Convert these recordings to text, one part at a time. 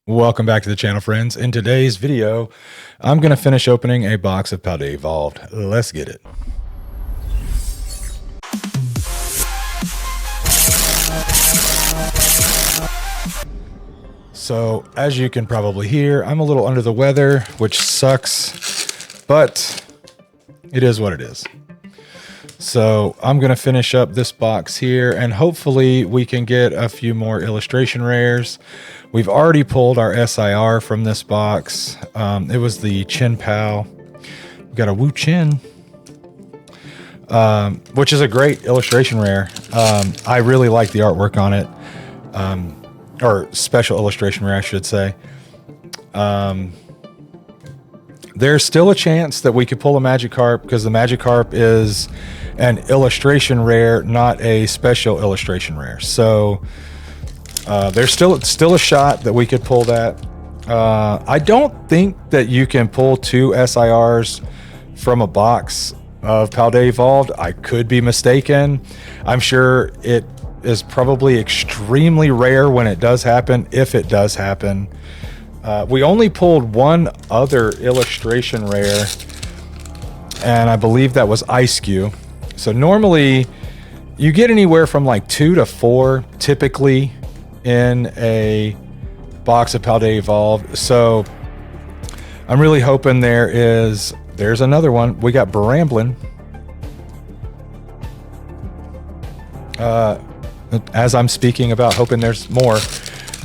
Welcome back to the channel, friends. In today's video, I'm going to finish opening a box of Paldea Evolved. Let's get it. So, as you can probably hear, I'm a little under the weather, which sucks, but it is what it is. So I'm going to finish up this box here, and hopefully we can get a few more illustration rares. We've already pulled our SIR from this box. It was the Chin Pal. We got a Wu Chin, which is a great illustration rare. I really like the artwork on it, or special illustration rare, I should say. There's still a chance that we could pull a Magikarp because the Magikarp is an illustration rare, not a special illustration rare. So there's still a shot that we could pull that. I don't think that you can pull two SIRs from a box of Paldea Evolved. I could be mistaken. I'm sure it is probably extremely rare when it does happen, if it does happen. We only pulled one other illustration rare, and I believe that was Ice-Q. So normally you get anywhere from like 2 to 4 typically in a box of Paldea Evolved. So I'm really hoping there's another one. We got Bramblin. As I'm speaking about hoping there's more.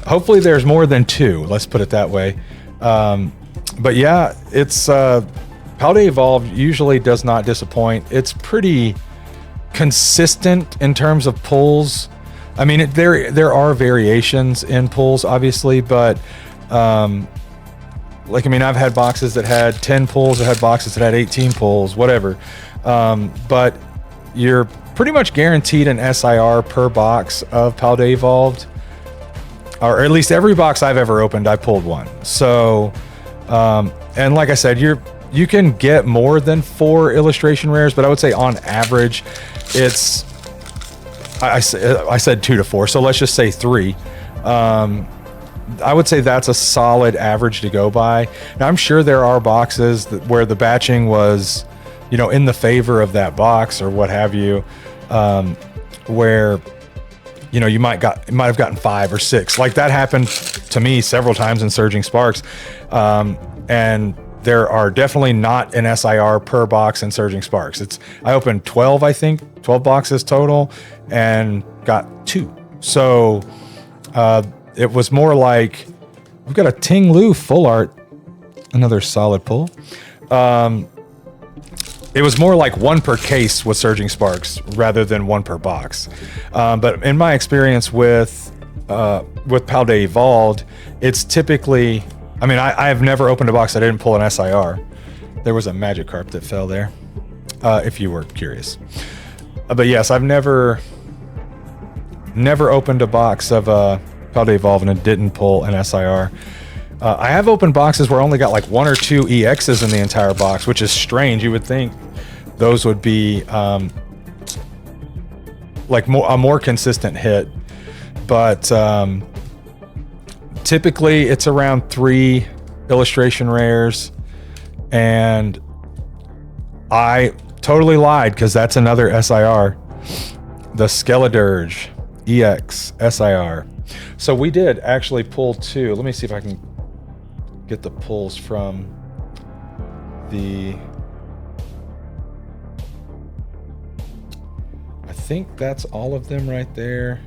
Hopefully there's more than 2, let's put it that way. But yeah, it's Paldea Evolved usually does not disappoint. It's pretty consistent in terms of pulls. I mean, there are variations in pulls, obviously, but I've had boxes that had 10 pulls, I've had boxes that had 18 pulls, whatever. But you're pretty much guaranteed an SIR per box of Paldea Evolved. Or at least every box I've ever opened, I pulled one. So, and like I said, you can get more than 4 illustration rares, but I would say on average, it's, I said 2 to 4, so let's just say 3. I would say that's a solid average to go by. Now, I'm sure there are boxes where the batching was, in the favor of that box or what have you, where you might have gotten 5 or 6. Like that happened to me several times in Surging Sparks. And there are definitely not an SIR per box in Surging Sparks. I opened 12, I think, 12 boxes total and got 2. So it was more like, we've got a Ting Lu full art, another solid pull. It was more like 1 per case with Surging Sparks rather than 1 per box. But in my experience with Paldea Evolved, it's typically, I have never opened a box that didn't pull an SIR. There was a Magikarp that fell there, if you were curious. But yes, I've never opened a box of Paldea Evolved and it didn't pull an SIR. I have opened boxes where I only got like 1 or 2 EXs in the entire box, which is strange. You would think those would be like a more consistent hit, but typically it's around 3 illustration rares, and I totally lied because that's another SIR, the Skeledirge EX SIR. So we did actually pull 2. Let me see if I can get the pulls from the, I think that's all of them right there.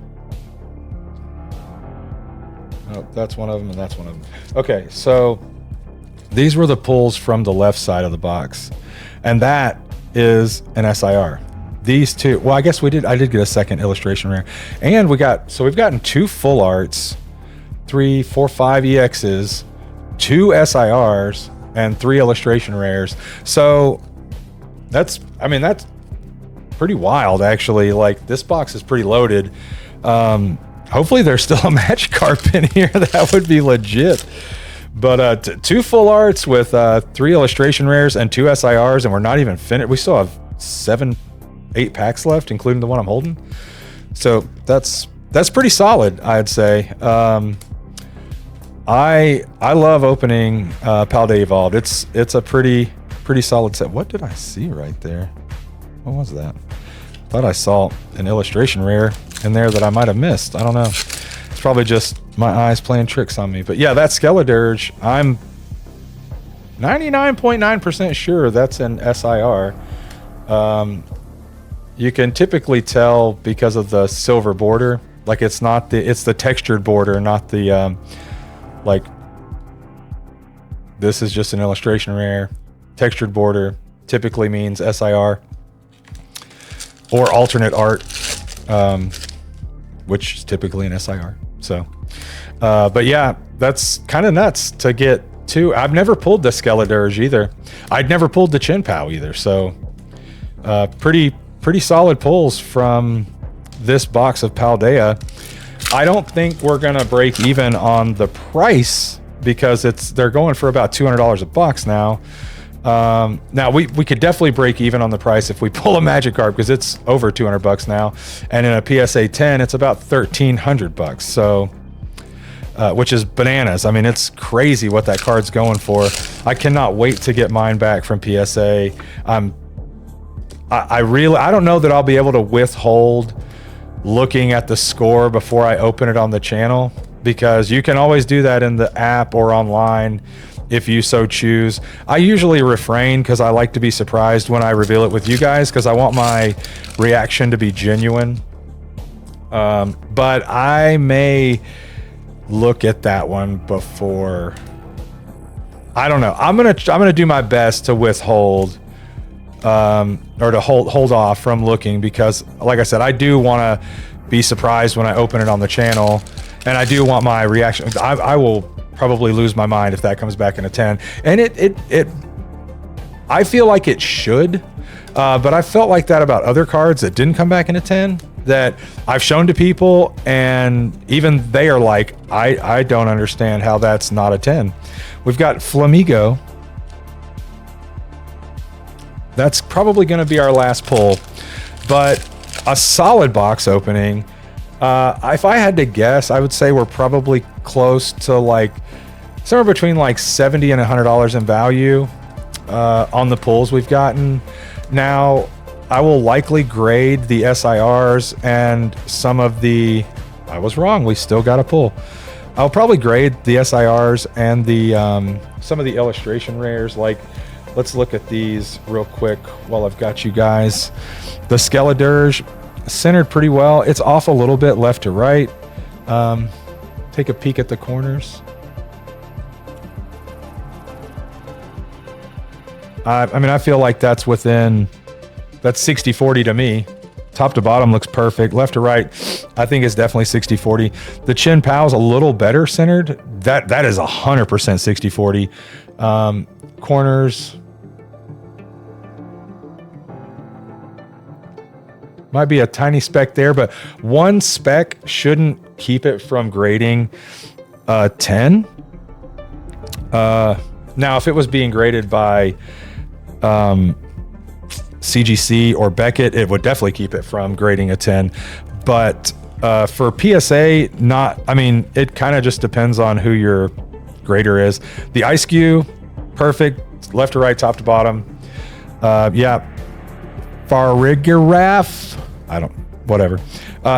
Oh, that's one of them and that's one of them. Okay, so these were the pulls from the left side of the box, and that is an SIR. These 2, well, I guess I did get a second illustration rare, and we've gotten 2 full arts, 3, 4, 5 EXs, 2 SIRs, and 3 illustration rares. So that's pretty wild, actually. Like, this box is pretty loaded. Hopefully there's still a Magikarp in here. That would be legit. But 2 full arts with 3 illustration rares and 2 SIRs, and we're not even finished. We still have 8 packs left, including the one I'm holding. So that's pretty solid, I'd say. I love opening Paldea Evolved. It's a pretty solid set. What did I see right there? What was that? Thought I saw an illustration rare in there that I might have missed. I don't know. It's probably just my eyes playing tricks on me. But yeah, that Skeledirge, I'm 99.9% sure that's an SIR. You can typically tell because of the silver border. Like it's the textured border, not the like. This is just an illustration rare. Textured border typically means SIR or alternate art, which is typically an SIR. So, but yeah, that's kind of nuts to get to. I've never pulled the Skeledirge either. I'd never pulled the Chin Pow either. So, pretty solid pulls from this box of Paldea. I don't think we're gonna break even on the price because they're going for about $200 a box now. Now we could definitely break even on the price if we pull a Magikarp because it's over $200 now, and in a PSA 10 it's about $1,300. So, which is bananas. I mean, it's crazy what that card's going for. I cannot wait to get mine back from PSA. I don't know that I'll be able to withhold looking at the score before I open it on the channel, because you can always do that in the app or online if you so choose. I usually refrain because I like to be surprised when I reveal it with you guys because I want my reaction to be genuine. But I may look at that one before. I don't know. I'm gonna do my best to withhold or to hold off from looking because, like I said, I do want to be surprised when I open it on the channel, and I do want my reaction. I will probably lose my mind if that comes back in a 10, and it I feel like it should, but I felt like that about other cards that didn't come back in a 10 that I've shown to people, and even they are like, I don't understand how that's not a 10. We've got Flamigo. That's probably going to be our last pull, but a solid box opening. If I had to guess, I would say we're probably close to like somewhere between like $70 and $100 in value on the pulls we've gotten. Now, I will likely grade the SIRs and some of the. I was wrong. We still got a pull. I'll probably grade the SIRs and the some of the illustration rares. Like, let's look at these real quick while I've got you guys. The Skeledirge centered pretty well. It's off a little bit left to right. Take a peek at the corners. I mean, I feel like that's 60-40 to me. Top to bottom looks perfect. Left to right, I think it's definitely 60-40. The Chin Pow's a little better centered. That is 100% 60-40. Corners might be a tiny speck there, but one speck shouldn't keep it from grading 10. Now, if it was being graded by CGC or Beckett, it would definitely keep it from grading a 10. But for PSA, it kind of just depends on who your grader is. The Ice Cube, perfect, left to right, top to bottom. Yeah. Farigiraf, whatever.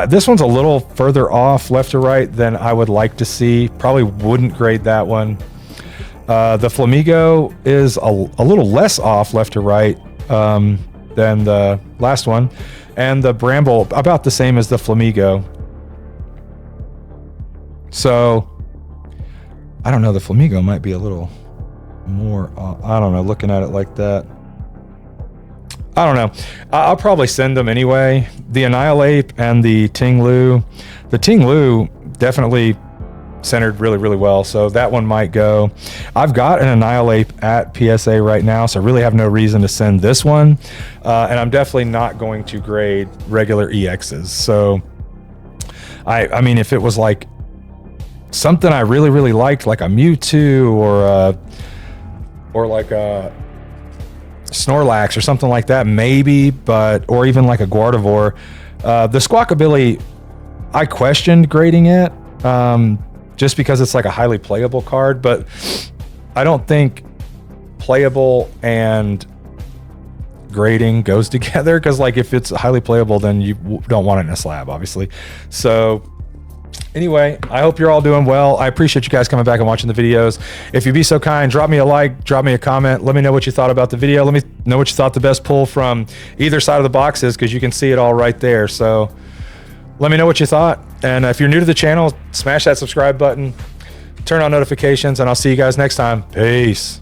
This one's a little further off left to right than I would like to see. Probably wouldn't grade that one. The Flamigo is a little less off left to right than the last one. And the Bramble, about the same as the Flamigo. So, I don't know, the Flamigo might be a little more, I don't know, looking at it like that. I don't know. I'll probably send them anyway. The Annihilate and the Ting-Lu. The Ting-Lu definitely centered really, really well, so that one might go. I've got an Annihilate at PSA right now, so I really have no reason to send this one. And I'm definitely not going to grade regular EXs. So, I mean, if it was like something I really, really liked, like a Mewtwo or like a Snorlax or something like that, maybe, or even like a Gardevoir. The Squawkabilly, I questioned grading it, just because it's like a highly playable card. But I don't think playable and grading goes together, because like if it's highly playable, then you don't want it in a slab, obviously. So anyway, I hope you're all doing well. I appreciate you guys coming back and watching the videos. If you'd be so kind, drop me a like, drop me a comment. Let me know what you thought about the video. Let me know what you thought the best pull from either side of the box is, because you can see it all right there. So let me know what you thought. And if you're new to the channel, smash that subscribe button, turn on notifications, and I'll see you guys next time. Peace.